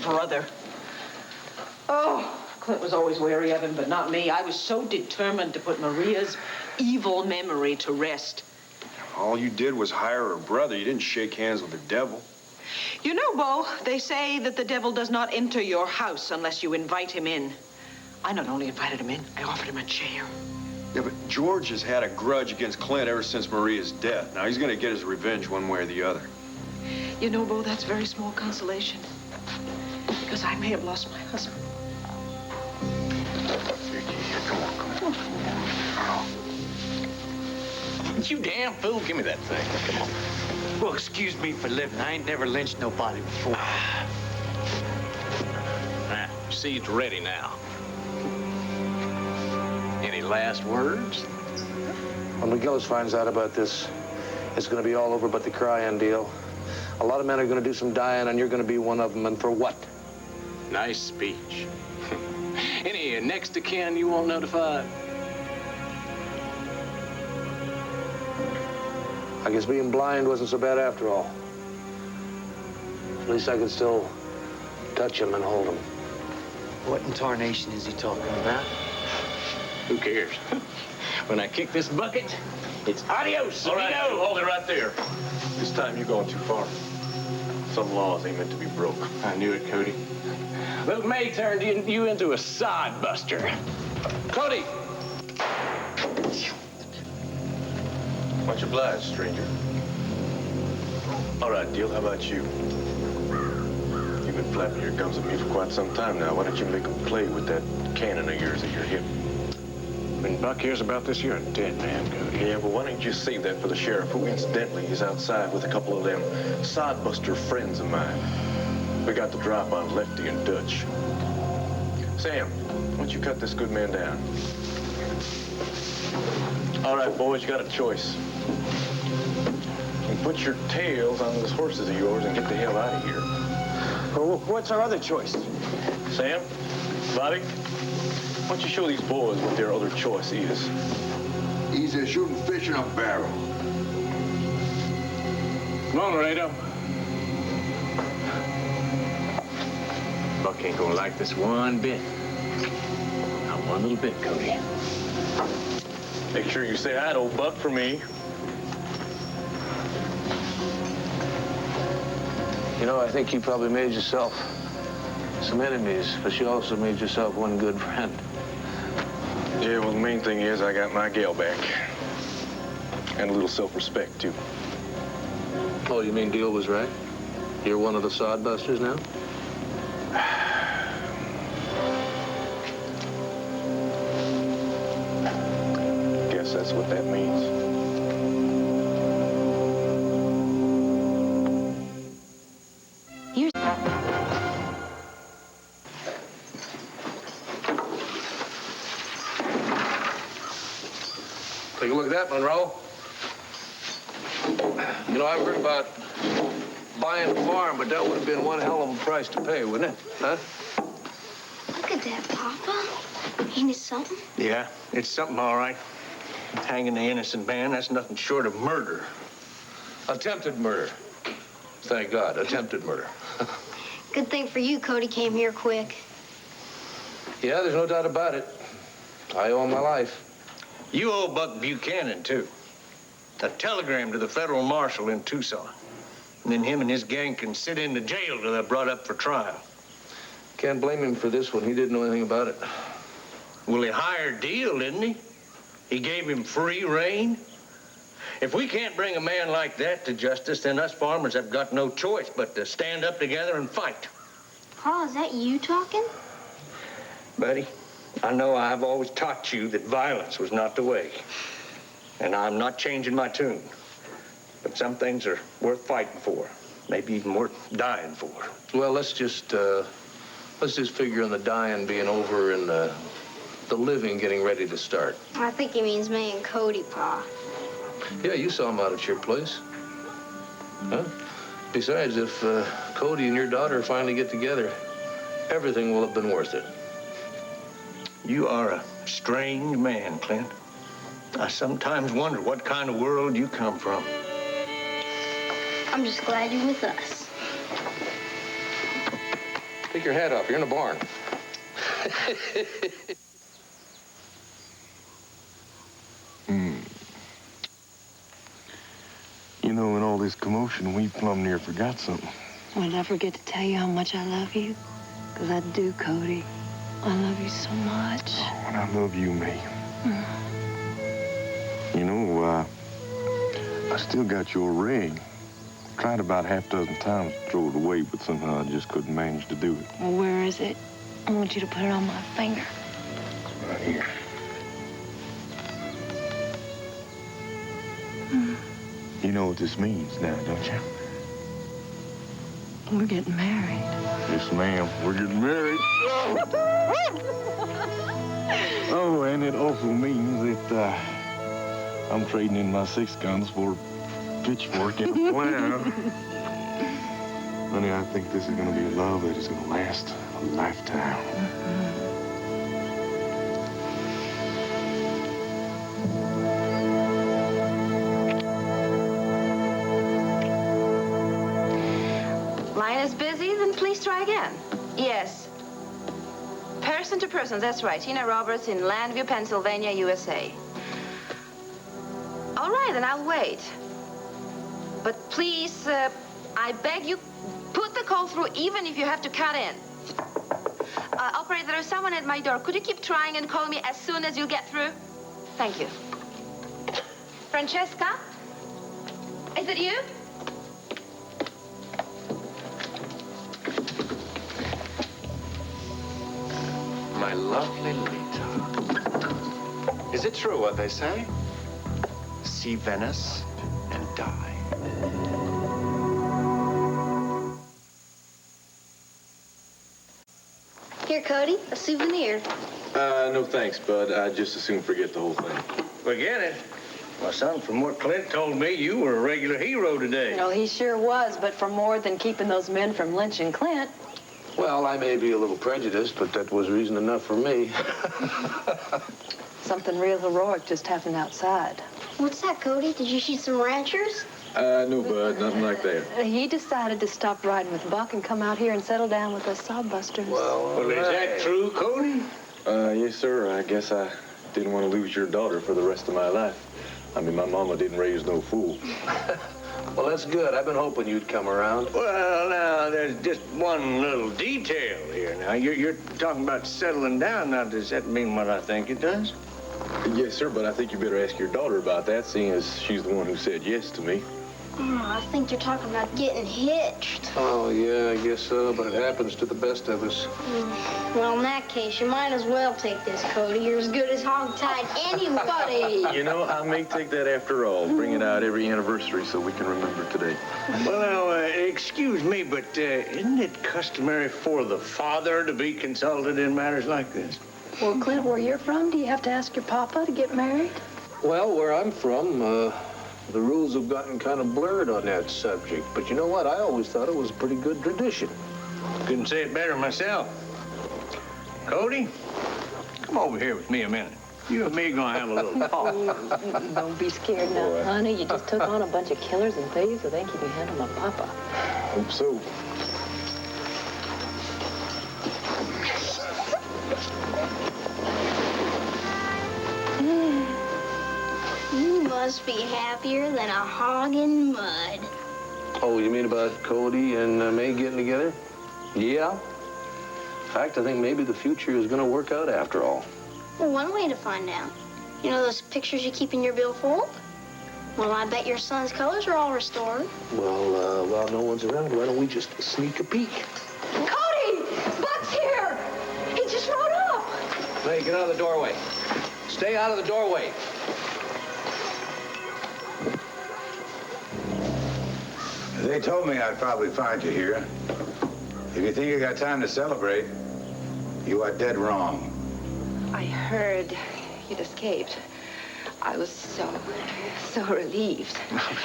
brother. Oh, Clint was always wary of him, but not me. I was so determined to put Maria's evil memory to rest. All you did was hire her brother. You didn't shake hands with the devil. You know, Bo, they say that the devil does not enter your house unless you invite him in. I not only invited him in, I offered him a chair. Yeah, but George has had a grudge against Clint ever since Maria's death. Now he's gonna get his revenge one way or the other. You know, Bo, that's very small consolation. Because I may have lost my husband. Come on. You damn fool, give me that thing. Come on. Well, excuse me for living. I ain't never lynched nobody before. Seed's ready now. Any last words? When McGillis finds out about this, it's going to be all over but the crying deal. A lot of men are going to do some dying, and you're going to be one of them. And for what? Nice speech. Any next of kin you want notified? I guess being blind wasn't so bad after all. At least I could still touch him and hold him. What in tarnation is he talking about? Who cares? When I kick this bucket, it's adios. All right, hold it right there. This time you're going too far. Some laws ain't meant to be broke. I knew it, Cody. Little May turned you into a sod buster. Cody! Much obliged, stranger. All right, Deal, how about you? You've been flapping your gums at me for quite some time now. Why don't you make them play with that cannon of yours at your hip? When Buck hears about this, you're a dead man, Cody. Yeah, but why don't you save that for the sheriff, who incidentally is outside with a couple of them sodbuster friends of mine. We got the drop on Lefty and Dutch. Sam, why don't you cut this good man down? All right, boys, you got a choice. You can put your tails on those horses of yours and get the hell out of here. Well, what's our other choice? Sam, Bobby, why don't you show these boys what their other choice is? Easy as shooting fish in a barrel. Come on, Laredo. Buck ain't gonna like this one bit. Not one little bit, Cody. Make sure you say hi to old Buck for me. You know, I think you probably made yourself some enemies, but you also made yourself one good friend. Yeah, well, the main thing is I got my gal back. And a little self-respect, too. Oh, you mean Deal was right? You're one of the sodbusters now? Guess that's what that means. Take a look at that, Monroe. You know, I've heard about buying a farm, but that would have been one hell of a price to pay, wouldn't it? Huh? Look at that, Papa. Ain't it something? Yeah, it's something, all right. Hanging the innocent man, that's nothing short of murder. Attempted murder. Thank God, attempted murder. Good thing for you, Cody came here quick. Yeah, there's no doubt about it. I owe him my life. You owe Buck Buchanan, too. A telegram to the federal marshal in Tucson. And then him and his gang can sit in the jail till they're brought up for trial. Can't blame him for this one. He didn't know anything about it. Well, he hired Deal, didn't he? He gave him free rein. If we can't bring a man like that to justice, then us farmers have got no choice but to stand up together and fight. Pa, is that you talking? Buddy, I know I've always taught you that violence was not the way. And I'm not changing my tune. But some things are worth fighting for. Maybe even worth dying for. Well, let's just figure on the dying being over and the living getting ready to start. I think he means me and Cody, Pa. Yeah, you saw him out at your place. Huh? Besides, if Cody and your daughter finally get together, everything will have been worth it. You are a strange man, Clint. I sometimes wonder what kind of world you come from. I'm just glad you're with us. Take your hat off. You're in the barn. You know, in all this commotion, we plumb near forgot something. Well, I forget to tell you how much I love you? Because I do, Cody. I love you so much. Oh, and I love you, May. You know, I still got your ring. Tried about half a dozen times to throw it away, but somehow I just couldn't manage to do it. Well, where is it? I want you to put it on my finger. Right here. You know what this means now, don't you? We're getting married. Yes, ma'am. We're getting married. Oh, and it also means that I'm trading in my 6 guns for a pitchfork and a plow. Honey, I think this is going to be a love that is going to last a lifetime. Line is busy, then please try again. Yes. Person to person, that's right. Tina Roberts in Landview, Pennsylvania, USA. All right, then I'll wait. But please, I beg you, put the call through even if you have to cut in. Operator, there's someone at my door. Could you keep trying and call me as soon as you get through? Thank you. Francesca? Is it you? My lovely Lita. Is it true what they say? See Venice and die. Here, Cody, a souvenir. No thanks, bud. I'd just as soon forget the whole thing. Forget it. My son, from what Clint told me, you were a regular hero today. Well, he sure was, but for more than keeping those men from lynching Clint. Well, I may be a little prejudiced, but that was reason enough for me. Something real heroic just happened outside. What's that, Cody? Did you shoot some ranchers? No, bud. Nothing like that. He decided to stop riding with Buck and come out here and settle down with us sawbusters. Well, is that true, Cody? Yes, sir. I guess I didn't want to lose your daughter for the rest of my life. I mean, my mama didn't raise no fool. Well, that's good. I've been hoping you'd come around. Well, now, there's just one little detail here. Now, you're talking about settling down. Now, does that mean what I think it does? Yes, sir, but I think you better ask your daughter about that, seeing as she's the one who said yes to me. I think you're talking about getting hitched. Oh, yeah, I guess so, but it happens to the best of us. Well, in that case, you might as well take this, Cody. You're as good as hog-tied anybody. You know, I may take that after all. Bring it out every anniversary so we can remember today. Well, now, excuse me, but isn't it customary for the father to be consulted in matters like this? Well, Clint, where you're from, do you have to ask your papa to get married? Well, where I'm from, the rules have gotten kind of blurred on that subject. But you know what? I always thought it was a pretty good tradition. Couldn't say it better myself. Cody, come over here with me a minute. You and me are gonna have a little talk. Don't be scared now, honey. You just took on a bunch of killers and thieves, so they can handle my papa. Hope so. You must be happier than a hog in mud. Oh, you mean about Cody and May getting together? Yeah. In fact, I think maybe the future is going to work out after all. Well, one way to find out. You know those pictures you keep in your billfold? Well, I bet your son's colors are all restored. Well, while no one's around, why don't we just sneak a peek? Cody! Buck's here! He just rode up! May, get out of the doorway. Stay out of the doorway. They told me I'd probably find you here. If you think you got time to celebrate, you are dead wrong. I heard you'd escaped. I was so relieved.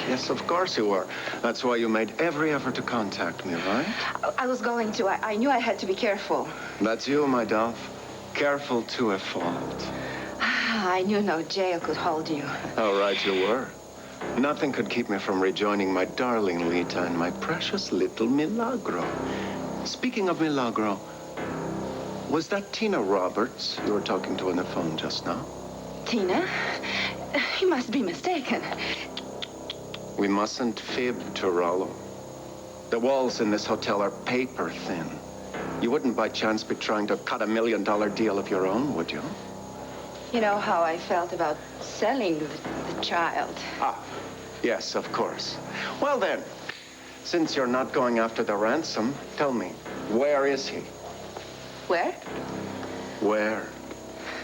Yes, of course you were. That's why you made every effort to contact me, right? I was going to. I knew I had to be careful. That's you, my dove. Careful to a fault. I knew no jail could hold you. How right you were. Nothing could keep me from rejoining my darling Lita and my precious little Milagro. Speaking of Milagro, was that Tina Roberts you were talking to on the phone just now? Tina? You must be mistaken. We mustn't fib to Rollo. The walls in this hotel are paper thin. You wouldn't by chance be trying to cut $1 million deal of your own, would you? You know how I felt about selling the child. Ah, yes, of course. Well then, since you're not going after the ransom, tell me, where is he? Where? Where?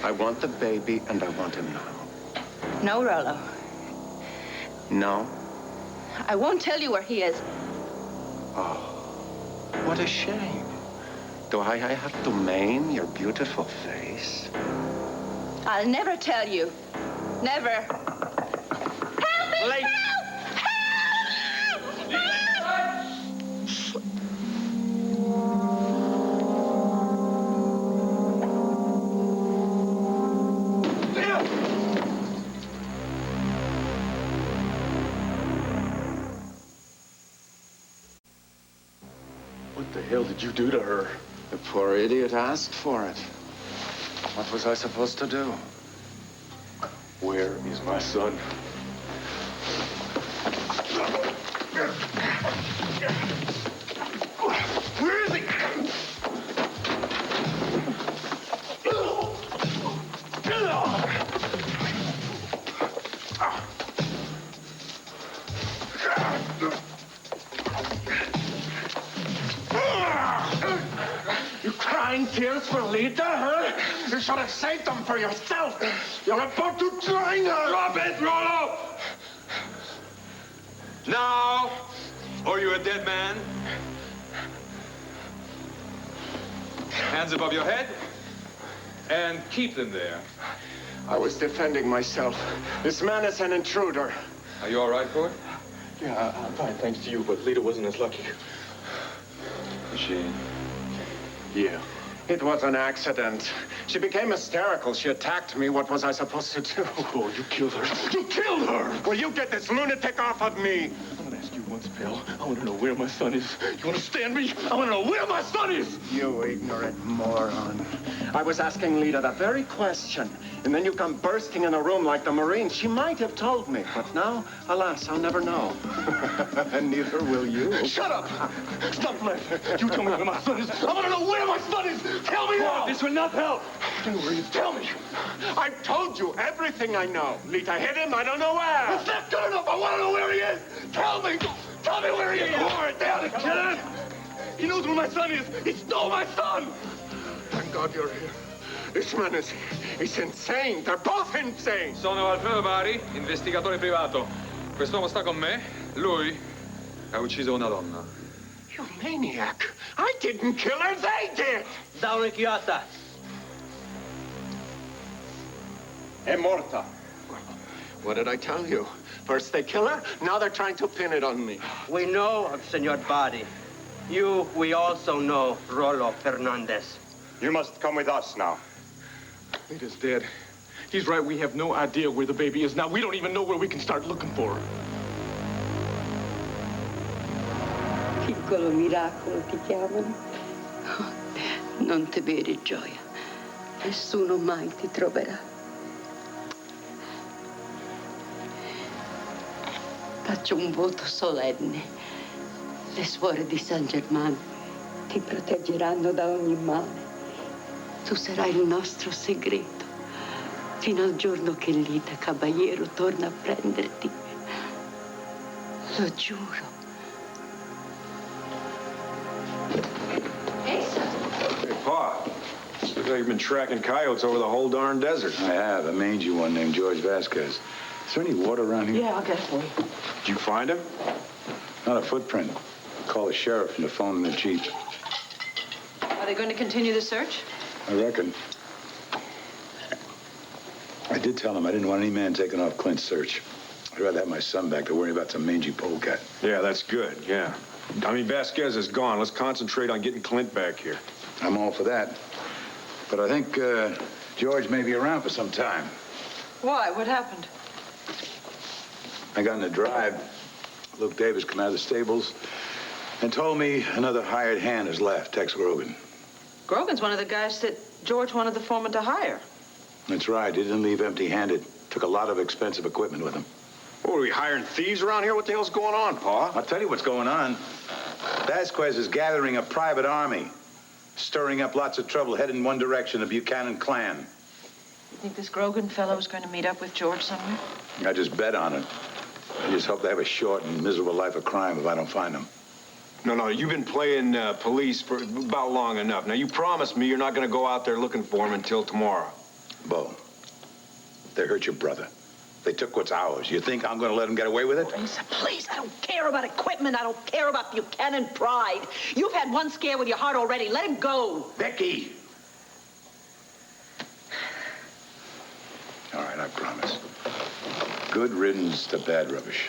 I want the baby, and I want him now. No, Rollo. No? I won't tell you where he is. Oh, what a shame. Do I have to maim your beautiful face? I'll never tell you. Never. Help me! Late. Help! Help! What the hell did you do to her? The poor idiot asked for it. What was I supposed to do? Where is my son? Where is he? You crying tears for Lita, huh? You should have saved them for yourself. You're about to join her. Drop it, Rollo! Now, or you a dead man? Hands above your head, and keep them there. I was defending myself. This man is an intruder. Are you all right, Ford? Yeah, I'm fine, thanks to you, but Lita wasn't as lucky. Is she? Yeah. It was an accident. She became hysterical. She attacked me. What was I supposed to do? Oh, you killed her. You killed her! Will you get this lunatic off of me? I'm gonna ask you once, pal. I want to know where my son is. You understand me? I want to know where my son is! You ignorant moron. I was asking Lita that very question, and then you come bursting in a room like the Marines. She might have told me, but now, alas, I'll never know. And neither will you. Shut up! Stop laughing. You tell me where my son is. I want to know where my son is! Tell me now! This will not help! Tell me where he is. Tell me! I've told you everything I know. Lita hit him, I don't know where. That's not good enough! I want to know where he is! Tell me! Tell me where he is! Lord, they ought to kill him! He knows where my son is! He stole my son! Thank God you're here. This man is insane. They're both insane. Sono Alfredo Bari, investigatore privato. Quest'uomo sta con me. Lui ha ucciso una donna. You maniac. I didn't kill her, they did. Da un'occhiata. È morta. What did I tell you? First they kill her, now they're trying to pin it on me. We know of Senor Bari. We also know Rollo Fernandez. You must come with us now. Lita's dead. He's right, we have no idea where the baby is now. We don't even know where we can start looking for her. Piccolo miracolo ti chiamano? Oh, non ti vedi gioia. Nessuno mai ti troverà. Faccio un voto solenne. Le suore di San Germano ti proteggeranno da ogni male. Tu sarai il nostro segreto fino al giorno che Lita Caballero torna a prenderti. Lo giuro. Hey, Pa. Looks like you've been tracking coyotes over the whole darn desert. I have. A mangy one named George Vasquez. Is there any water around here? Yeah, I'll get it for you. Did you find him? Not a footprint. Call the sheriff from the phone in the Jeep. Are they going to continue the search? I reckon. I did tell him I didn't want any man taking off Clint's search. I'd rather have my son back than worry about some mangy polecat. Yeah, that's good, yeah. I mean, Vasquez is gone. Let's concentrate on getting Clint back here. I'm all for that. But I think George may be around for some time. Why? What happened? I got in the drive. Luke Davis come out of the stables. And told me another hired hand has left, Tex Grogan. Grogan's one of the guys that George wanted the foreman to hire. That's right. He didn't leave empty-handed. Took a lot of expensive equipment with him. What, are we hiring thieves around here? What the hell's going on, Pa? I'll tell you what's going on. Vasquez is gathering a private army, stirring up lots of trouble, heading in one direction, the Buchanan clan. You think this Grogan fellow is going to meet up with George somewhere? I just bet on it. I just hope they have a short and miserable life of crime if I don't find them. No, you've been playing police for about long enough. Now, you promised me you're not going to go out there looking for him until tomorrow. Bo, they hurt your brother. They took what's ours. You think I'm going to let them get away with it? Please, I don't care about equipment. I don't care about Buchanan pride. You've had one scare with your heart already. Let him go. Becky! All right, I promise. Good riddance to bad rubbish.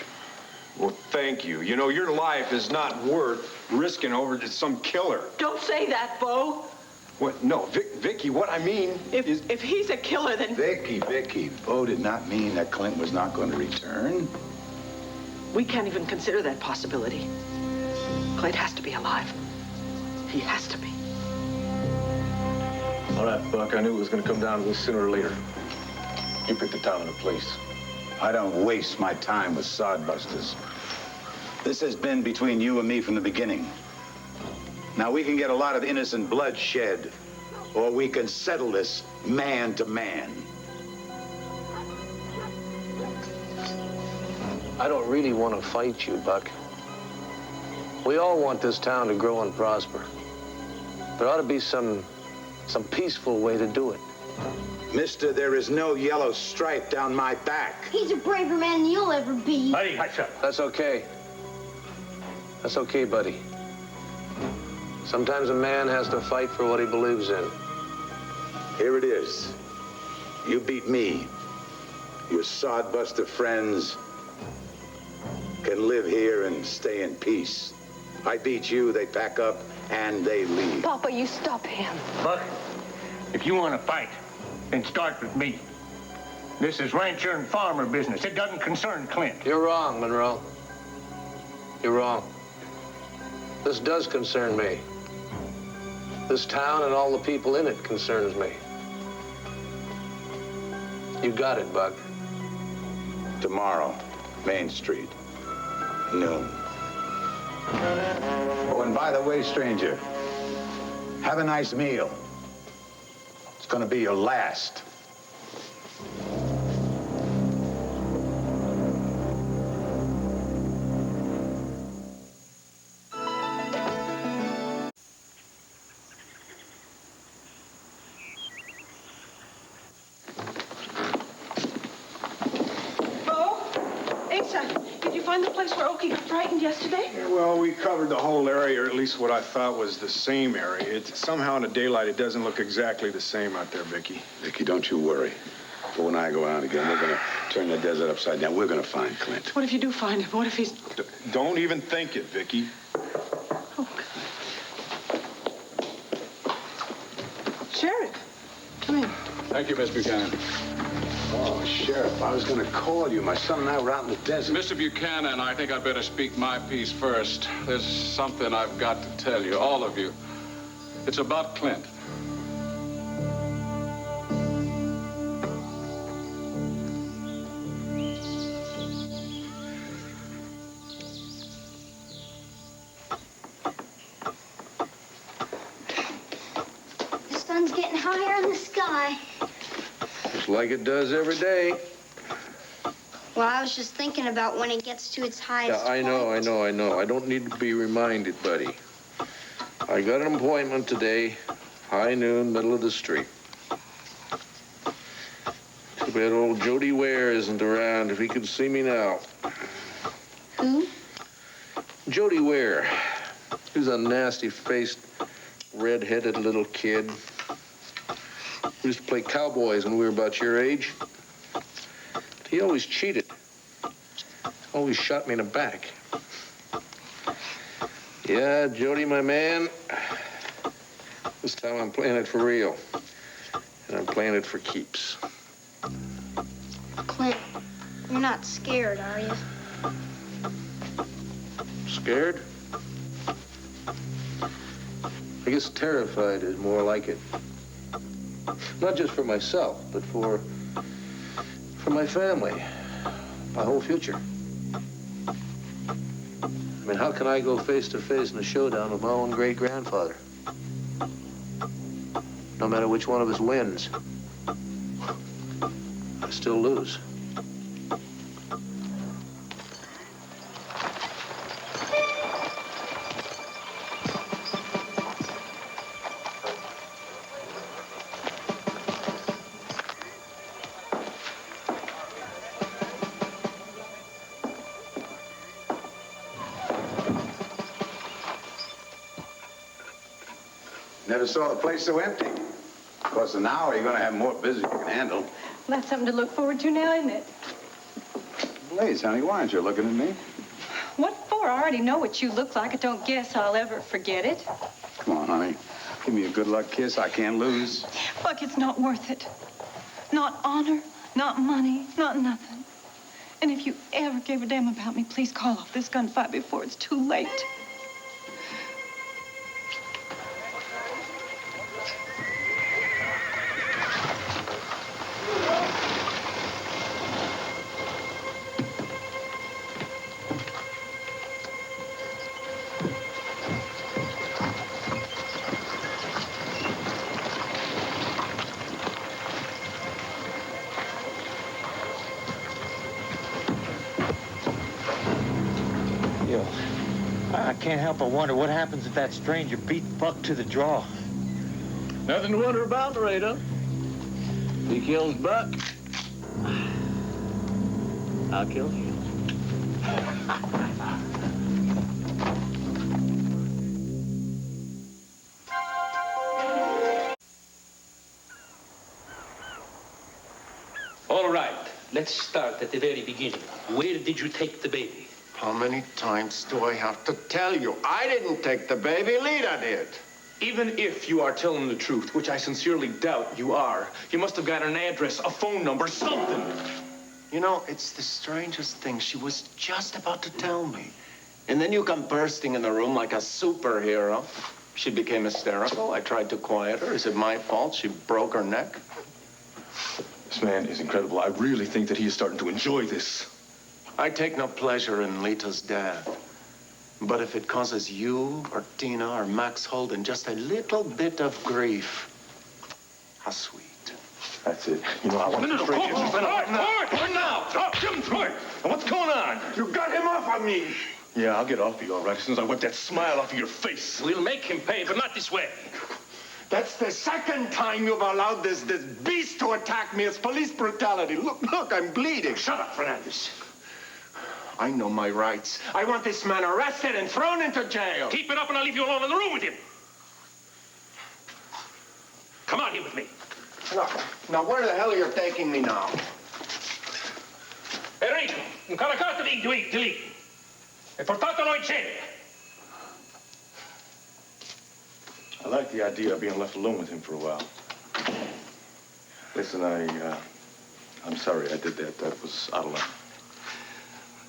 Well, thank you. You know, your life is not worth risking over to some killer. Don't say that, Bo. What? No, Vicky, what I mean is... If he's a killer, then... Vicky, Bo did not mean that Clint was not going to return. We can't even consider that possibility. Clint has to be alive. He has to be. All right, Buck, I knew it was going to come down to this sooner or later. You pick the time and the place. I don't waste my time with sodbusters. This has been between you and me from the beginning. Now, we can get a lot of innocent blood shed, or we can settle this man to man. I don't really want to fight you, Buck. We all want this town to grow and prosper. There ought to be some peaceful way to do it. Mister, there is no yellow stripe down my back. He's a braver man than you'll ever be. Buddy, hush up. That's okay. That's okay, buddy. Sometimes a man has to fight for what he believes in. Here it is. You beat me. Your sodbuster friends can live here and stay in peace. I beat you, they pack up, and they leave. Papa, you stop him. Buck, if you want to fight, then start with me. This is rancher and farmer business. It doesn't concern Clint. You're wrong, Monroe. You're wrong. This does concern me. This town and all the people in it concerns me. You got it, Buck. Tomorrow, Main Street, noon. Oh, and by the way, stranger, have a nice meal. It's gonna be your last. The place where Okie got frightened yesterday? Yeah, well, we covered the whole area, or at least what I thought was the same area. Somehow in the daylight, it doesn't look exactly the same out there, Vicky. Vicky, don't you worry. Bo and I go out again. We're gonna turn the desert upside down. We're gonna find Clint. What if you do find him? What if he's... Don't even think it, Vicky. Oh, God. Sheriff, come in. Thank you, Miss Buchanan. Oh, Sheriff, I was gonna call you. My son and I were out in the desert. Mr. Buchanan, I think I'd better speak my piece first. There's something I've got to tell you, all of you. It's about Clint. The sun's getting higher in the sky. Just like it does every day. Well, I was just thinking about when it gets to its highest Yeah, I know. I don't need to be reminded, buddy. I got an appointment today, high noon, middle of the street. Too bad old Jody Ware isn't around. If he could see me now. Who? Jody Ware. He was a nasty-faced, red-headed little kid. We used to play cowboys when we were about your age. He always cheated. Always shot me in the back. Yeah, Jody, my man. This time I'm playing it for real. And I'm playing it for keeps. Clint, you're not scared, are you? Scared? I guess terrified is more like it. Not just for myself, but for my family, my whole future. I mean, how can I go face to face in a showdown with my own great-grandfather? No matter which one of us wins, I still lose. Never saw the place so empty. Of course, in an hour, you're going to have more business you can handle. That's something to look forward to now, isn't it? Blaze, honey, why aren't you looking at me? What for? I already know what you look like. I don't guess I'll ever forget it. Come on, honey. Give me a good luck kiss. I can't lose. Look, it's not worth it. Not honor, not money, not nothing. And if you ever gave a damn about me, please call off this gunfight before it's too late. I can't help but wonder what happens if that stranger beat Buck to the draw. Nothing to wonder about, Laredo. He kills Buck, I'll kill you. All right, let's start at the very beginning. Where did you take the baby? How many times do I have to tell you? I didn't take the baby, Lita did. Even if you are telling the truth, which I sincerely doubt you are, you must have got an address, a phone number, something. You know, it's the strangest thing. She was just about to tell me. And then you come bursting in the room like a superhero. She became hysterical. I tried to quiet her. Is it my fault she broke her neck? This man is incredible. I really think that he is starting to enjoy this. I take no pleasure in Lita's death. But if it causes you or Tina or Max Holden just a little bit of grief, how sweet. That's it. You know, I want to straighten you. What now? Stop him, Troy. What's going on? You got him off on me. Yeah, I'll get off of you, all right, as soon as I wipe that smile off of your face. We'll make him pay, but not this way. That's the second time you've allowed this beast to attack me. It's police brutality. Look, I'm bleeding. Shut up, Fernandez. I know my rights. I want this man arrested and thrown into jail. Keep it up and I'll leave you alone in the room with him. Come out here with me. Now, where the hell are you taking me now? Enrico, non caracato di lì. E portatelo in cena. I like the idea of being left alone with him for a while. Listen, I'm sorry I did that. That was out of line.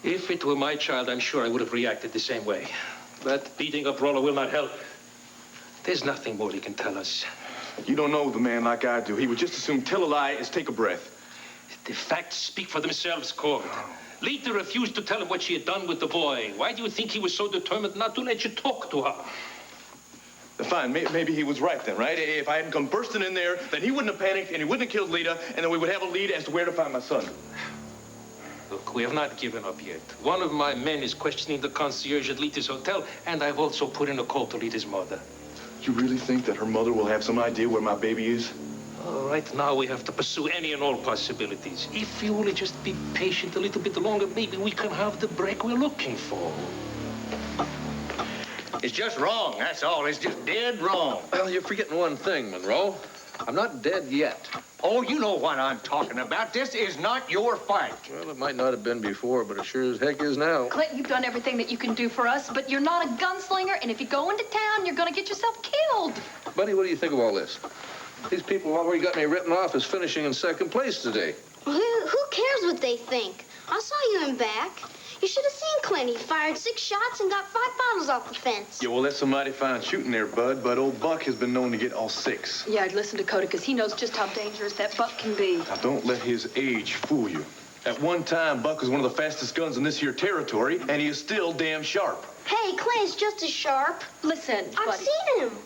If it were my child, I'm sure I would have reacted the same way. But beating up Rollo will not help. There's nothing more he can tell us. You don't know the man like I do. He would just as soon tell a lie as take a breath. The facts speak for themselves, Cord. Lita refused to tell him what she had done with the boy. Why do you think he was so determined not to let you talk to her? Fine, maybe he was right then, right? If I hadn't come bursting in there, then he wouldn't have panicked and he wouldn't have killed Lita, and then we would have a lead as to where to find my son. Look, we have not given up yet. One of my men is questioning the concierge at Lita's hotel, and I've also put in a call to Lita's mother. You really think that her mother will have some idea where my baby is? Right now, we have to pursue any and all possibilities. If you will just be patient a little bit longer, maybe we can have the break we're looking for. It's just wrong, that's all. It's just dead wrong. Well, you're forgetting one thing, Monroe. I'm not dead yet. Oh, you know what I'm talking about. This is not your fight. Well, it might not have been before, but it sure as heck is now. Clint, you've done everything that you can do for us, but you're not a gunslinger, and if you go into town, you're gonna get yourself killed. Buddy, what do you think of all this? These people already got me written off as finishing in second place today. Who cares what they think? I saw you in back. You should have seen Clint. He fired 6 shots and got 5 bottles off the fence. Yeah, well, that's some mighty fine shooting there, Bud, but old Buck has been known to get all 6. Yeah, I'd listen to Cody, because he knows just how dangerous that Buck can be. Now, don't let his age fool you. At one time, Buck was one of the fastest guns in this here territory, and he is still damn sharp. Hey, Clint's just as sharp. Listen, I've buddy. seen him.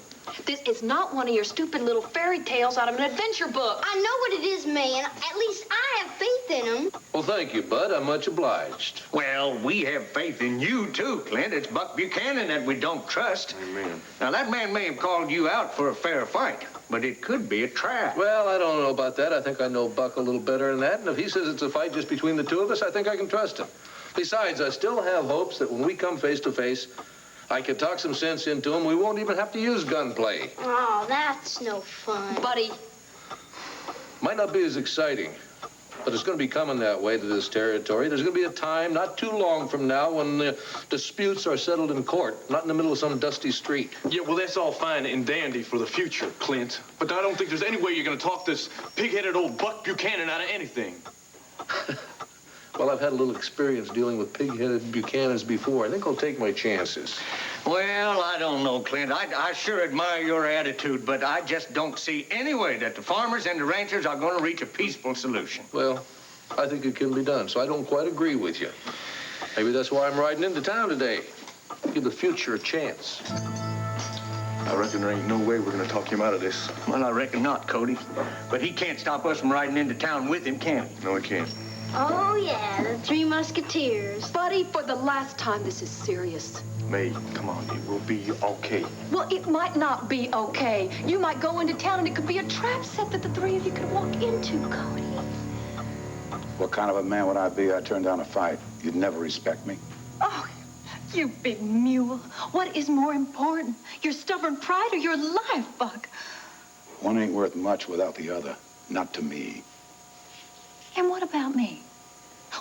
This is not one of your stupid little fairy tales out of an adventure book. I know what it is, man. At least I have faith in him. Well, thank you, Bud. I'm much obliged. Well, we have faith in you, too, Clint. It's Buck Buchanan that we don't trust. Amen. Now, that man may have called you out for a fair fight, but it could be a trap. Well, I don't know about that. I think I know Buck a little better than that. And if he says it's a fight just between the two of us, I think I can trust him. Besides, I still have hopes that when we come face to face, I can talk some sense into him. We won't even have to use gunplay. Oh, that's no fun. Buddy. Might not be as exciting, but it's going to be coming that way to this territory. There's going to be a time not too long from now when the disputes are settled in court, not in the middle of some dusty street. Yeah, well, that's all fine and dandy for the future, Clint. But I don't think there's any way you're going to talk this pig-headed old Buck Buchanan out of anything. Well, I've had a little experience dealing with pig-headed Buchanans before. I think I'll take my chances. Well, I don't know, Clint. I sure admire your attitude, but I just don't see any way that the farmers and the ranchers are going to reach a peaceful solution. Well, I think it can be done, so I don't quite agree with you. Maybe that's why I'm riding into town today. Give the future a chance. I reckon there ain't no way we're going to talk him out of this. Well, I reckon not, Cody. But he can't stop us from riding into town with him, can he? No, he can't. Oh, yeah, the 3 Musketeers. Buddy, for the last time, this is serious. May, come on, it will be okay. Well, it might not be okay. You might go into town and it could be a trap set that the 3 of you could walk into, Cody. What kind of a man would I be? I turned down a fight. You'd never respect me. Oh, you big mule. What is more important, your stubborn pride or your life, Buck? One ain't worth much without the other. Not to me. And what about me?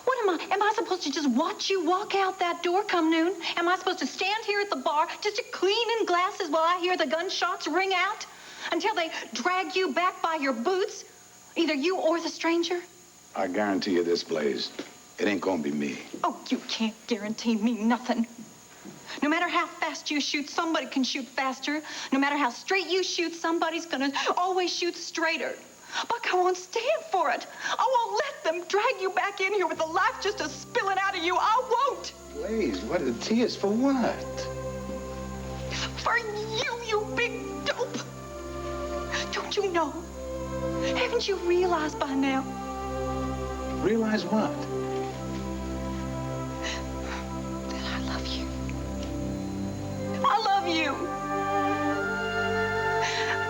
What am I supposed to just watch you walk out that door come noon? Am I supposed to stand here at the bar just to clean in glasses while I hear the gunshots ring out? Until they drag you back by your boots? Either you or the stranger? I guarantee you this, Blaze. It ain't gonna be me. Oh, you can't guarantee me nothing. No matter how fast you shoot, somebody can shoot faster. No matter how straight you shoot, somebody's gonna always shoot straighter. Buck, I won't stand for it. I won't let them drag you back in here with the life just spilling out of you. I won't. Blaze, what are the tears for what? For you, you big dope. Don't you know? Haven't you realized by now? Realize what? That I love you. I love you.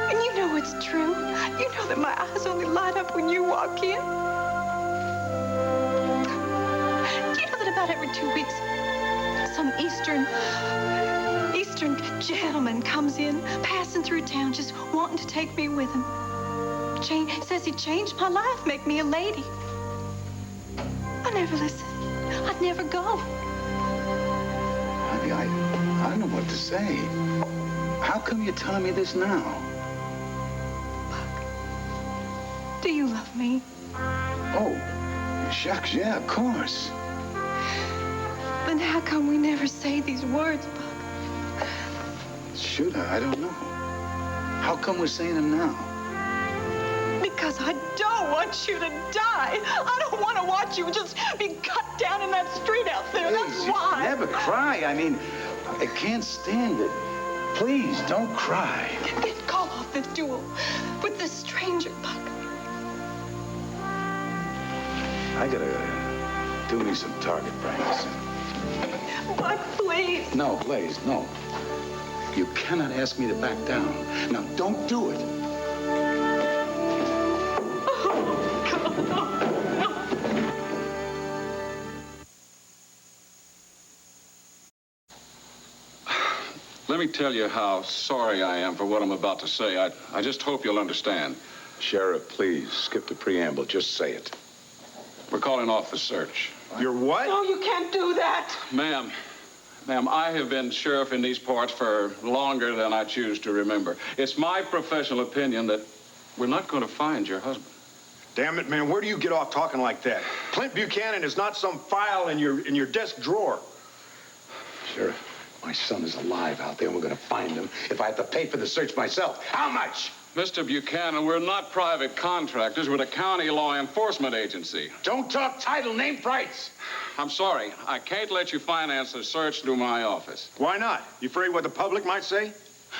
And you know it's true. You know that my eyes only light up when you walk in. Do you know that about every 2 weeks, some Eastern gentleman comes in, passing through town, just wanting to take me with him. Says he changed my life, make me a lady. I never listen. I'd never go. Honey, I don't know what to say. How come you're telling me this now? Do you love me? Oh, shucks, yeah, of course. Then how come we never say these words, Buck? Shoot, I don't know. How come we're saying them now? Because I don't want you to die. I don't want to watch you just be cut down in that street out there. That's Please, why. never cry. I mean, I can't stand it. Please, don't cry. Then call off this duel with this stranger, Buck. I gotta do me some target practice. Buck, please. No, Blaze, no. You cannot ask me to back down. Now, don't do it. Let me tell you how sorry I am for what I'm about to say. I just hope you'll understand. Sheriff, please, skip the preamble. Just say it. We're calling off the search. You're what? No, you can't do that. Ma'am, I have been sheriff in these parts for longer than I choose to remember. It's my professional opinion that we're not going to find your husband. Damn it, man, where do you get off talking like that? Clint Buchanan is not some file in your desk drawer. Sheriff, my son is alive out there, and we're gonna find him if I have to pay for the search myself. How much? Mr. Buchanan, we're not private contractors. We're a county law enforcement agency. Don't talk title, name price. I'm sorry. I can't let you finance the search through my office. Why not? You afraid what the public might say?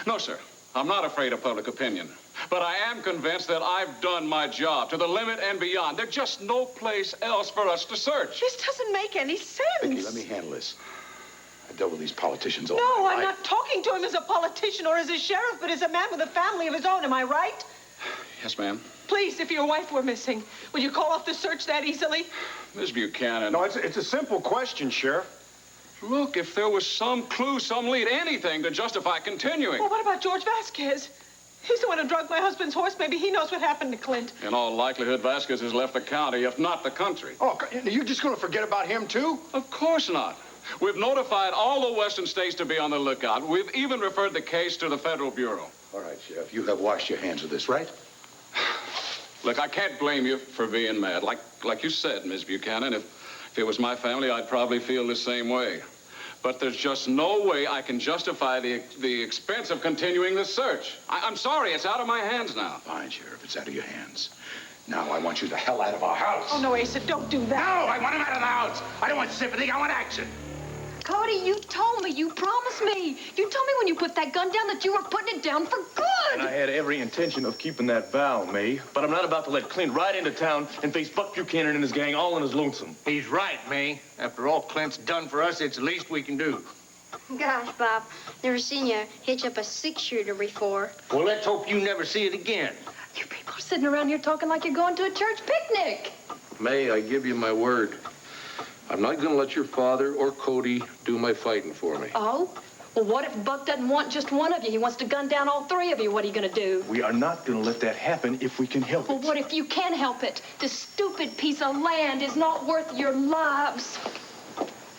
No, sir. I'm not afraid of public opinion. But I am convinced that I've done my job to the limit and beyond. There's just no place else for us to search. This doesn't make any sense. Vicky, let me handle this. I dealt with these politicians all No, my I'm life. not talking to him as a politician or as a sheriff, but as a man with a family of his own. Am I right? Yes, ma'am. Please, if your wife were missing, would you call off the search that easily? Miss Buchanan. No, it's a simple question, Sheriff. Look, if there was some clue, some lead, anything to justify continuing. Well, what about George Vasquez? He's the one who drugged my husband's horse. Maybe he knows what happened to Clint. In all likelihood, Vasquez has left the county, if not the country. Oh, you're just going to forget about him, too? Of course not. We've notified all the western states to be on the lookout. We've even referred the case to the Federal Bureau. All right, Sheriff, you have washed your hands of this, right? Look, I can't blame you for being mad. Like you said, Miss Buchanan, if it was my family, I'd probably feel the same way. But there's just no way I can justify the expense of continuing the search. I'm sorry, it's out of my hands now. Fine, Sheriff, it's out of your hands. Now I want you the hell out of our house. Oh, no, Asa, don't do that. No, I want him out of the house. I don't want sympathy, I want action. Cody, you told me, you promised me. You told me when you put that gun down that you were putting it down for good. And I had every intention of keeping that vow, May. But I'm not about to let Clint ride into town and face Buck Buchanan and his gang all in his lonesome. He's right, May. After all Clint's done for us, it's the least we can do. Gosh, Bob, never seen you hitch up a 6-shooter before. Well, let's hope you never see it again. You people are sitting around here talking like you're going to a church picnic. May, I give you my word. I'm not going to let your father or Cody do my fighting for me. Oh? Well, what if Buck doesn't want just one of you? He wants to gun down all 3 of you. What are you going to do? We are not going to let that happen if we can help it. Well, what if you can help it? This stupid piece of land is not worth your lives.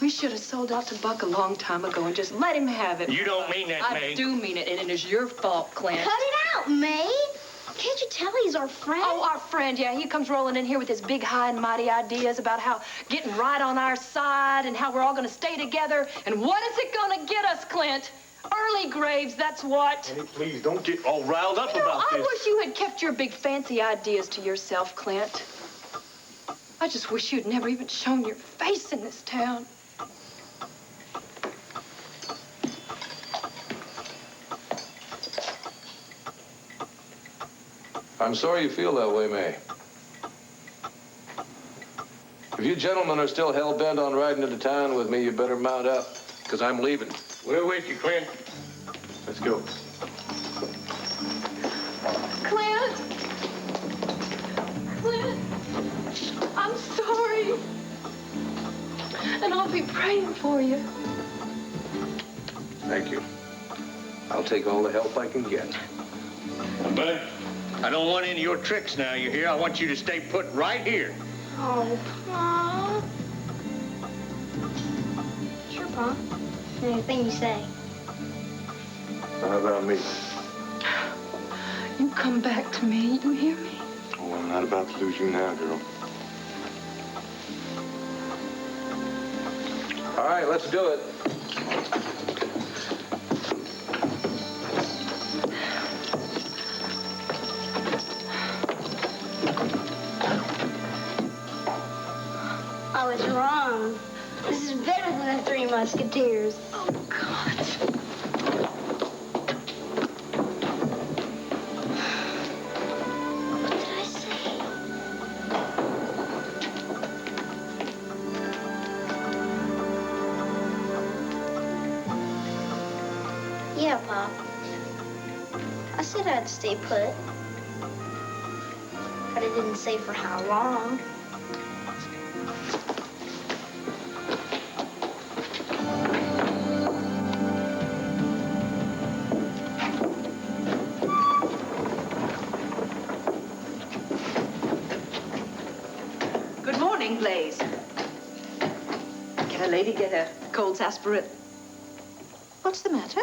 We should have sold out to Buck a long time ago and just let him have it. You don't mean that, May. I do mean it, and it is your fault, Clint. Cut it out, May. Can't you tell he's our friend? Oh, our friend, yeah. He comes rolling in here with his big, high and mighty ideas about how getting right on our side and how we're all going to stay together. And what is it going to get us, Clint? Early graves, that's what. Hey, please, don't get all riled up about I this. wish you had kept your big, fancy ideas to yourself, Clint. I just wish you'd never even shown your face in this town. I'm sorry you feel that way, May. If you gentlemen are still hell-bent on riding into town with me, you better mount up, because I'm leaving. We're with you, Clint. Let's go. Clint! Clint! I'm sorry. And I'll be praying for you. Thank you. I'll take all the help I can get. But I don't want any of your tricks now, you hear? I want you to stay put right here. Oh, Paw. Sure, Pa. Anything you say. How about me? You come back to me, you hear me? Oh, I'm not about to lose you now, girl. All right, let's do it. I was wrong. This is better than the 3 Musketeers. Oh, God. What did I say? Yeah, Pop. I said I'd stay put. But I didn't say for how long. Good morning, Blaze. Can a lady get a cold sarsaparilla? What's the matter?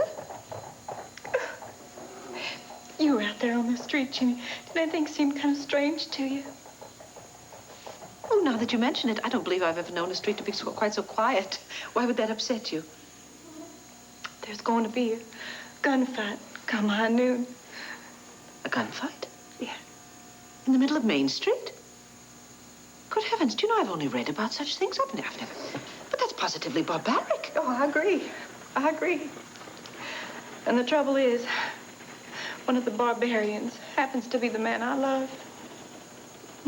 You were out there on the street, Jimmy. Did anything seem kind of strange to you? Oh, now that you mention it, I don't believe I've ever known a street to be quite so quiet. Why would that upset you? There's going to be a gunfight come high noon. A gunfight? Yeah. In the middle of Main Street? Good heavens, do you know I've only read about such things? I've never. But that's positively barbaric. Oh, I agree. I agree. And the trouble is, one of the barbarians happens to be the man I love,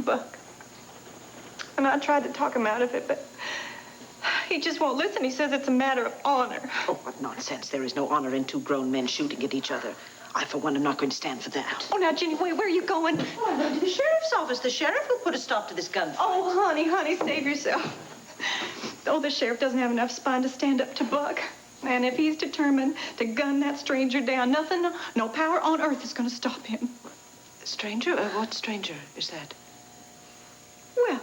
Buck. And I tried to talk him out of it, but he just won't listen. He says it's a matter of honor. Oh, what nonsense. There is no honor in two grown men shooting at each other. I, for one, am not going to stand for that. Oh, now, Jenny, wait, where are you going? Oh, I'm going to the sheriff's office. The sheriff will put a stop to this gunfight. Oh, honey, save yourself. Oh, the sheriff doesn't have enough spine to stand up to Buck. And if he's determined to gun that stranger down, nothing, no power on earth is going to stop him. Stranger? What stranger is that? Well,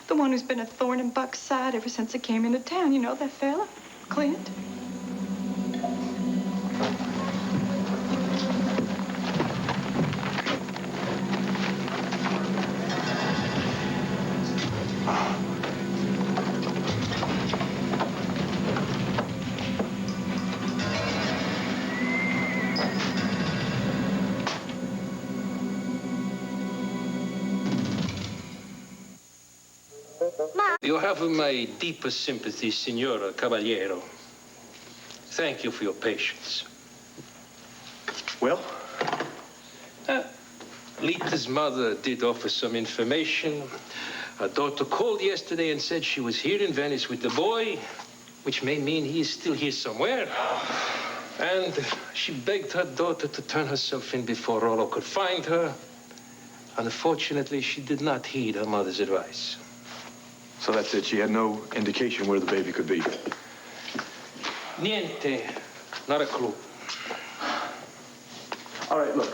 the one who's been a thorn in Buck's side ever since he came into town. You know that fella, Clint? You have my deepest sympathy, Signora Caballero. Thank you for your patience. Well? Lita's mother did offer some information. Her daughter called yesterday and said she was here in Venice with the boy, which may mean he is still here somewhere. And she begged her daughter to turn herself in before Rollo could find her. Unfortunately, she did not heed her mother's advice. So that's it. She had no indication where the baby could be. Niente. Not a clue. All right, look,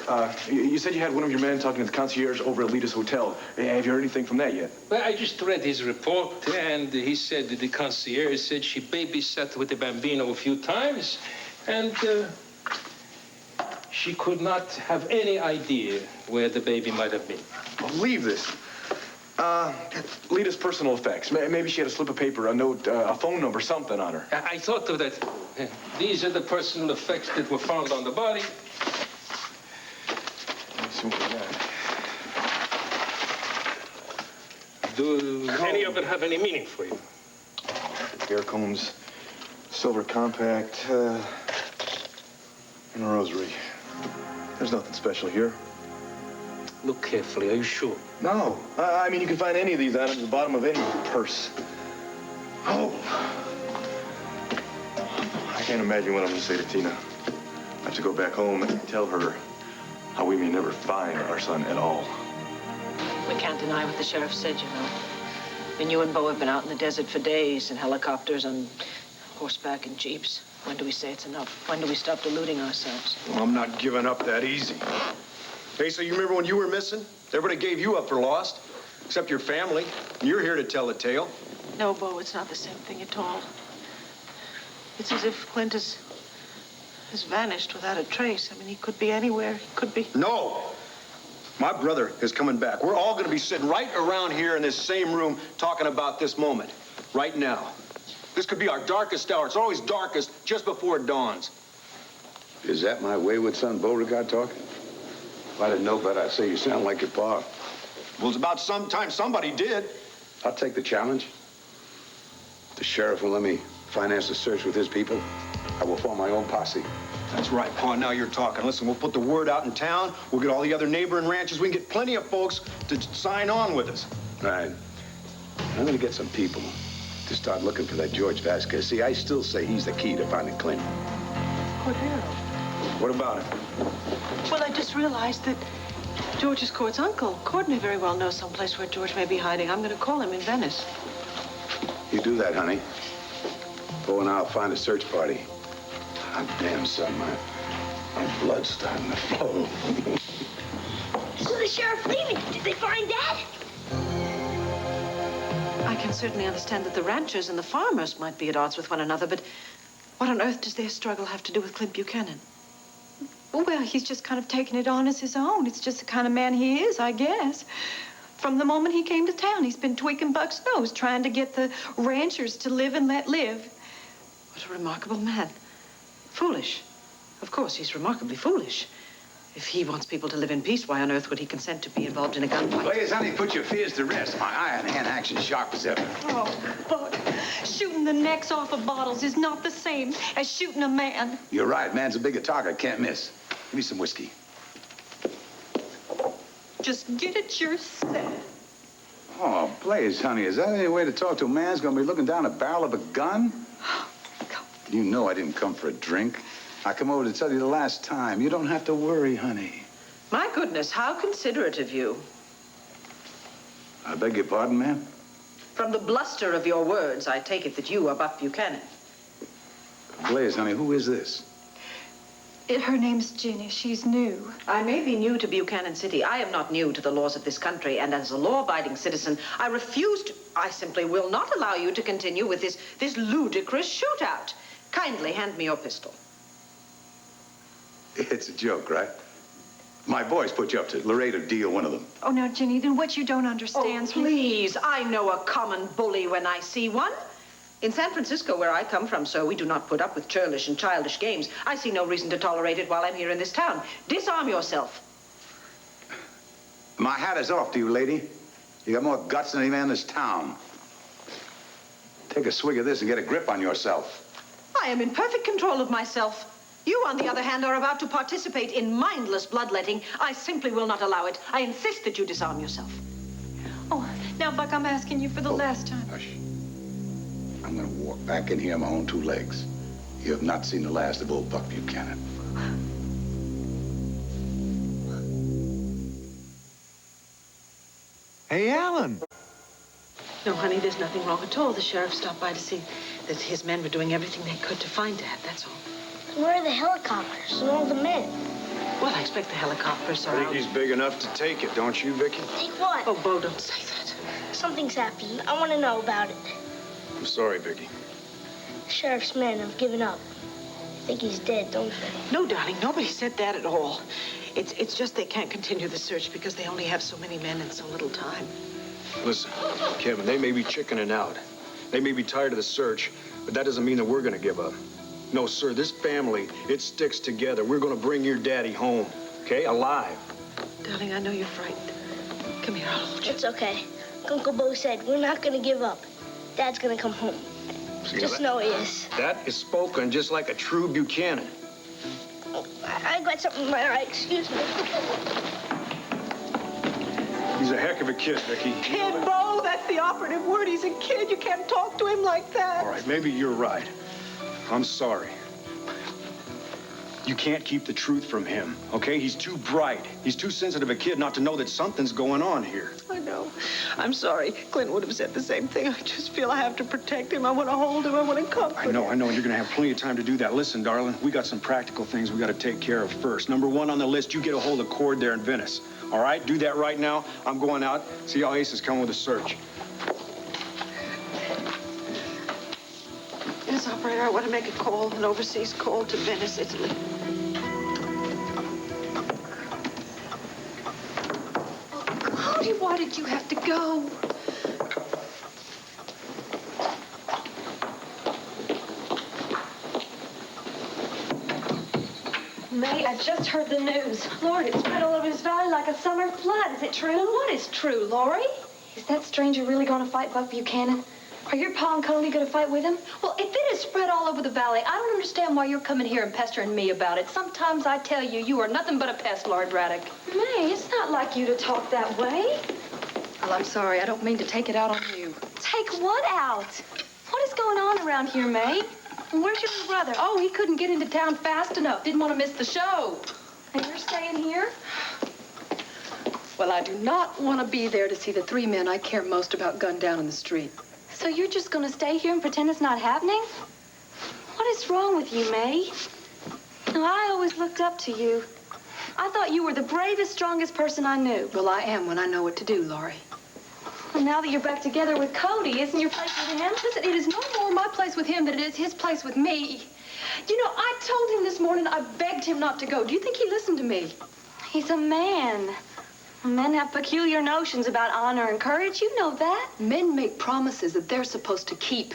you said you had one of your men talking to the concierge over at Lita's hotel. Have you heard anything from that yet? Well, I just read his report, and he said that the concierge said she babysat with the bambino a few times, and she could not have any idea where the baby might have been. Well, leave this. Lita's personal effects. Maybe she had a slip of paper, a note, a phone number, something on her. I thought of that. These are the personal effects that were found on the body. Let's see what we got. Do any of it have any meaning for you? Hair combs, silver compact, and a rosary. There's nothing special here. Look carefully. Are you sure? No. I mean, you can find any of these items at the bottom of any purse. Oh. I can't imagine what I'm going to say to Tina. I have to go back home and tell her how we may never find our son at all. We can't deny what the sheriff said, you know. And you and Bo have been out in the desert for days in helicopters, on horseback and jeeps. When do we say it's enough? When do we stop deluding ourselves? Well, I'm not giving up that easy. Hey, so you remember when you were missing? Everybody gave you up for lost, except your family. And you're here to tell the tale. No, Bo, it's not the same thing at all. It's as if Clint has vanished without a trace. I mean, he could be anywhere. He could be... No! My brother is coming back. We're all going to be sitting right around here in this same room talking about this moment. Right now. This could be our darkest hour. It's always darkest just before it dawns. Is that my wayward son Beauregard talking? If I didn't know better, I'd say you sound like your pa. Well, it's about some time somebody did. I'll take the challenge. The sheriff will let me finance the search with his people. I will form my own posse. That's right, Pa. Now you're talking. Listen, we'll put the word out in town. We'll get all the other neighboring ranches. We can get plenty of folks to sign on with us. Right. I'm going to get some people to start looking for that George Vasquez. See, I still say he's the key to finding Clint. Cordero. What about him? Well, I just realized that George's Court's uncle, Cord, may very well know someplace where George may be hiding. I'm going to call him in Venice. You do that, honey. Bo and I'll find a search party. God damn, son, my blood's starting to flow. So the sheriff's leaving. Did they find Dad? I can certainly understand that the ranchers and the farmers might be at odds with one another, but what on earth does their struggle have to do with Clint Buchanan? Well, he's just kind of taken it on as his own. It's just the kind of man he is, I guess. From the moment he came to town, he's been tweaking Buck's nose, trying to get the ranchers to live and let live. What a remarkable man. Foolish. Of course, he's remarkably foolish. If he wants people to live in peace, why on earth would he consent to be involved in a gunfight? Blaze, honey, put your fears to rest. My iron hand action sharp as ever. Oh, Buck, shooting the necks off of bottles is not the same as shooting a man. You're right. Man's a bigger target. Can't miss. Give me some whiskey. Just get it yourself. Oh, Blaze, honey, is that any way to talk to a man who's going to be looking down the barrel of a gun? You know I didn't come for a drink. I come over to tell you the last time. You don't have to worry, honey. My goodness, how considerate of you. I beg your pardon, ma'am? From the bluster of your words, I take it that you are Buck Buchanan. Blaze, honey, who is this? Her name's Jenny. She's new. I may be new to Buchanan City. I am not new to the laws of this country, and as a law-abiding citizen, I simply will not allow you to continue with this ludicrous shootout. Kindly hand me your pistol. It's a joke, right? My boys put you up to Laredo deal one of them. Oh, now, Jenny, then what you don't understand... Oh, please, I know a common bully when I see one. In San Francisco, where I come from, sir, we do not put up with churlish and childish games. I see no reason to tolerate it while I'm here in this town. Disarm yourself. My hat is off to you, lady. You got more guts than any man in this town. Take a swig of this and get a grip on yourself. I am in perfect control of myself. You, on the other hand, are about to participate in mindless bloodletting. I simply will not allow it. I insist that you disarm yourself. Oh, now, Buck, I'm asking you for the last time. Hush. I'm going to walk back in here on my own two legs. You have not seen the last of old Buck Buchanan. Hey, Alan. No, honey, there's nothing wrong at all. The sheriff stopped by to see that his men were doing everything they could to find Dad, that's all. Where are the helicopters and all the men? Well, I expect the helicopters are I think out. he's big enough to take it, don't you, Vicky? Take what? Oh, Bo, don't say that. Something's happened. I want to know about it. I'm sorry, Vicky. The sheriff's men have given up. I think he's dead, don't they? No, darling, nobody said that at all. It's just they can't continue the search because they only have so many men and so little time. Listen, Kevin, they may be chickening out. They may be tired of the search, but that doesn't mean that we're going to give up. No, sir, this family, it sticks together. We're going to bring your daddy home, okay? Alive. Darling, I know you're frightened. Come here, I'll hold you. It's okay. Uncle Bo said we're not going to give up. Dad's going to come home. See, Just know he is. That is spoken just like a true Buchanan. Oh, I got something in my eye. Excuse me. He's a heck of a kid, Vicky. Kid, Bo, that's the operative word. He's a kid. You can't talk to him like that. All right, maybe you're right. I'm sorry. You can't keep the truth from him, okay? He's too bright. He's too sensitive a kid not to know that something's going on here. I know. I'm sorry. Clint would have said the same thing. I just feel I have to protect him. I want to hold him. I want to comfort him. I know. You're going to have plenty of time to do that. Listen, darling, we got some practical things we got to take care of first. Number one on the list, you get a hold of Cord there in Venice. All right? Do that right now. I'm going out. See how Ace is coming with a search. Yes, operator, I want to make a call, an overseas call to Venice, Italy. Cody, why did you have to go? May, I just heard the news. Lord, it spread all over this valley like a summer flood. Is it true? Well, what is true, Lori? Is that stranger really going to fight Buck Buchanan? Are your pa and Cody going to fight with him? Well, if it is spread all over the valley, I don't understand why you're coming here and pestering me about it. Sometimes I tell you, you are nothing but a pest, Lord Braddock. May, it's not like you to talk that way. Well, I'm sorry. I don't mean to take it out on you. Take what out? What is going on around here, May? And where's your little brother? Oh, he couldn't get into town fast enough. Didn't want to miss the show. And you're staying here? Well, I do not want to be there to see the three men I care most about gunned down in the street. So you're just going to stay here and pretend it's not happening? What is wrong with you, May? Now, I always looked up to you. I thought you were the bravest, strongest person I knew. Well, I am when I know what to do, Laurie. Well, now that you're back together with Cody, isn't your place with him? Listen, it is no more my place with him than it is his place with me. You know, I told him this morning I begged him not to go. Do you think he listened to me? He's a man. Men have peculiar notions about honor and courage. You know that. Men make promises that they're supposed to keep.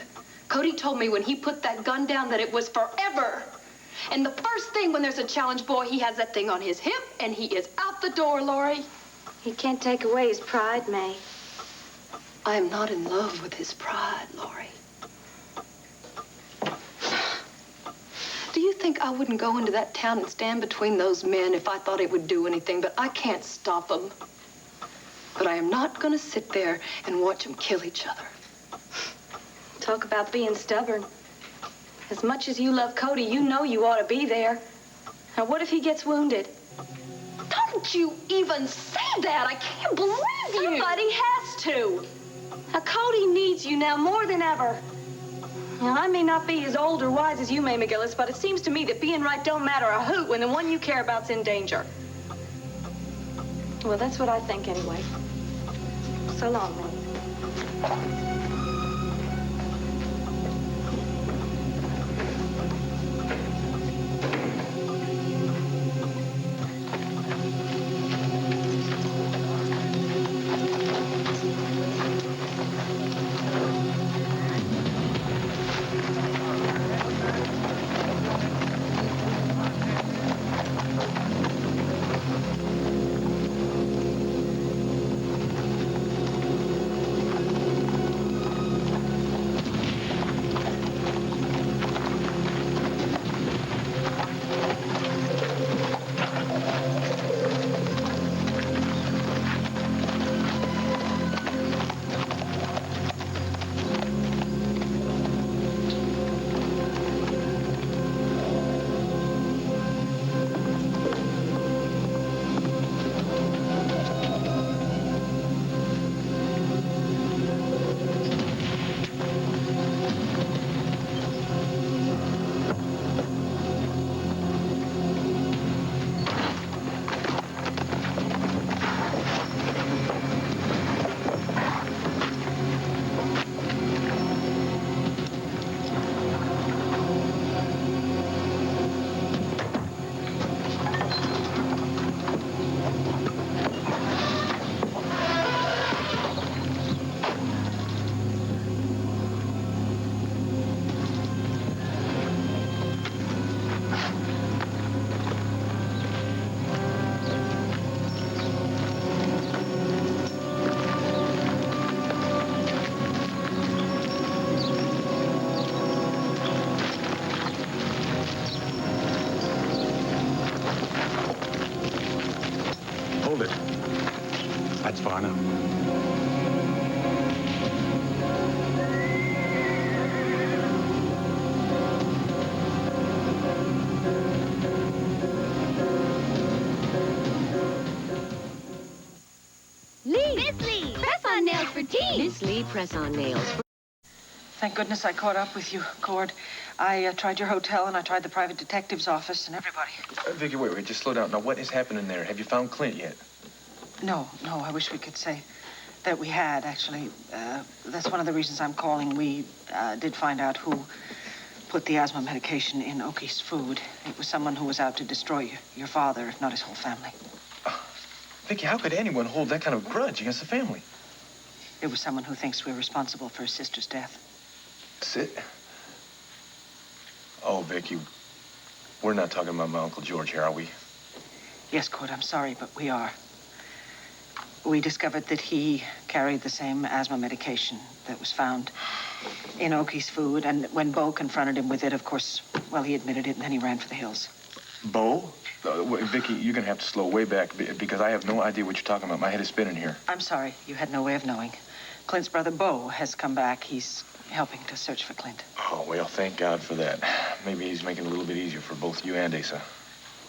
Cody told me when he put that gun down that it was forever. And the first thing when there's a challenge, boy, he has that thing on his hip and he is out the door, Lori. He can't take away his pride, May. I am not in love with his pride, Lori. Do you think I wouldn't go into that town and stand between those men if I thought it would do anything? But I can't stop them. But I am not going to sit there and watch them kill each other. Talk about being stubborn. As much as you love Cody, you know you ought to be there. Now, what if he gets wounded? Don't you even say that! I can't believe you! Somebody has to. Now, Cody needs you now more than ever. Now, I may not be as old or wise as you, May McGillis, but it seems to me that being right don't matter a hoot when the one you care about's in danger. Well, that's what I think anyway. So long, May. Hold it. That's far enough. Miss Lee, press-on nails for teen. Miss Lee, press-on nails. Thank goodness I caught up with you, Cord. I tried your hotel and I tried the private detective's office and everybody. Vicky, wait, just slow down. Now, what is happening there? Have you found Clint yet? No, I wish we could say that we had, actually. That's one of the reasons I'm calling. We did find out who put the asthma medication in Oki's food. It was someone who was out to destroy your father, if not his whole family. Vicky, how could anyone hold that kind of grudge against the family? It was someone who thinks we're responsible for his sister's death. Sit. Oh, Vicky, we're not talking about my Uncle George here, are we? Yes, Cord, I'm sorry, but we are. We discovered that he carried the same asthma medication that was found in Oki's food, and when Bo confronted him with it, of course, well, he admitted it, and then he ran for the hills. Bo? Wait, Vicky, you're gonna have to slow way back because I have no idea what you're talking about. My head is spinning here. I'm sorry. You had no way of knowing. Clint's brother, Bo, has come back. He's helping to search for Clint. Oh, well, thank God for that. Maybe he's making it a little bit easier for both you and Asa.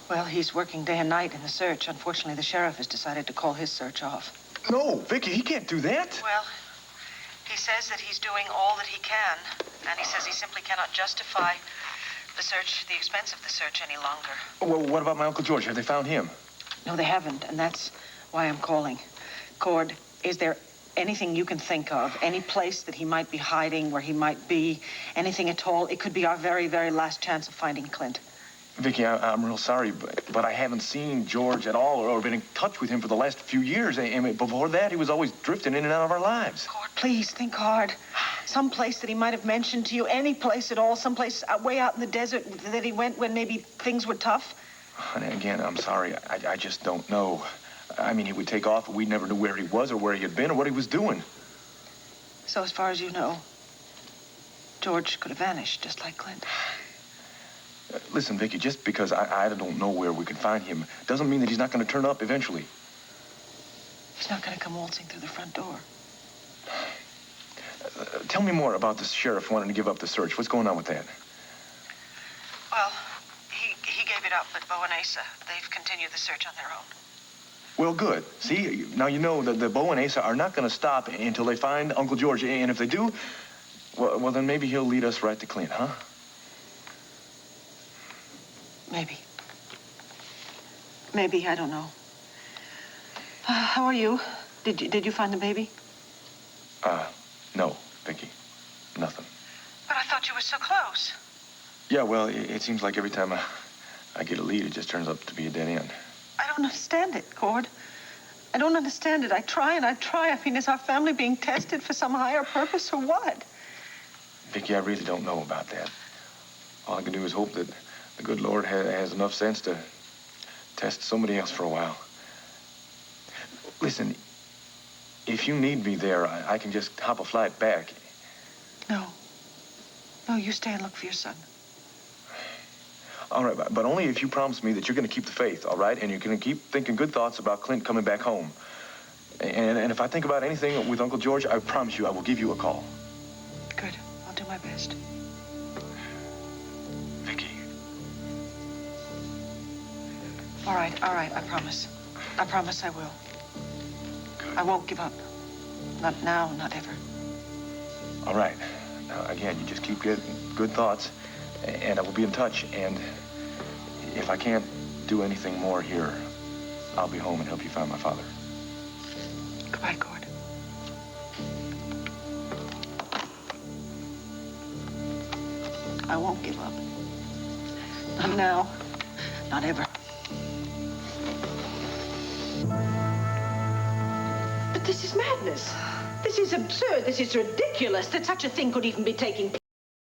Well, he's working day and night in the search. Unfortunately, the sheriff has decided to call his search off. No, Vicky, he can't do that. Well, he says that he's doing all that he can, and he says he simply cannot justify the search, the expense of the search any longer. Well, what about my Uncle George? Have they found him? No, they haven't, and that's why I'm calling. Cord, is there anything you can think of, any place that he might be hiding, where he might be, anything at all? It could be our very, very last chance of finding Clint. Vicky, I'm real sorry, but I haven't seen George at all or been in touch with him for the last few years. I mean, before that, he was always drifting in and out of our lives. Cord, please think hard. Some place that he might have mentioned to you, any place at all, someplace way out in the desert that he went when maybe things were tough. And again, I'm sorry. I just don't know. I mean, he would take off, but we never knew where he was or where he had been or what he was doing. So as far as you know, George could have vanished, just like Clint. Listen, Vicky, just because I don't know where we can find him doesn't mean that he's not going to turn up eventually. He's not going to come waltzing through the front door. Tell me more about the sheriff wanting to give up the search. What's going on with that? Well, he gave it up, but Bo and Asa, they've continued the search on their own. Well, good. See, now you know that the Bo and Asa are not going to stop until they find Uncle George. And if they do, well, then maybe he'll lead us right to Clint, huh? Maybe. Maybe, I don't know. How are you? Did you find the baby? No, Vicky. Nothing. But I thought you were so close. Yeah, well, it seems like every time I get a lead, it just turns up to be a dead end. I don't understand it, Cord. I don't understand it. I try and I try. I mean, is our family being tested for some higher purpose or what? Vicky, I really don't know about that. All I can do is hope that the good Lord has enough sense to test somebody else for a while. Listen, if you need me there, I can just hop a flight back. No. No, you stay and look for your son. All right, but only if you promise me that you're going to keep the faith, all right? And you're going to keep thinking good thoughts about Clint coming back home. And if I think about anything with Uncle George, I promise you I will give you a call. Good. I'll do my best. Vicky. All right, I promise. I promise I will. Good. I won't give up. Not now, not ever. All right. Now, again, you just keep getting good thoughts, and I will be in touch. And if I can't do anything more here, I'll be home and help you find my father. Goodbye, Cord. I won't give up. Not now. Not ever. But this is madness. This is absurd. This is ridiculous that such a thing could even be taking place.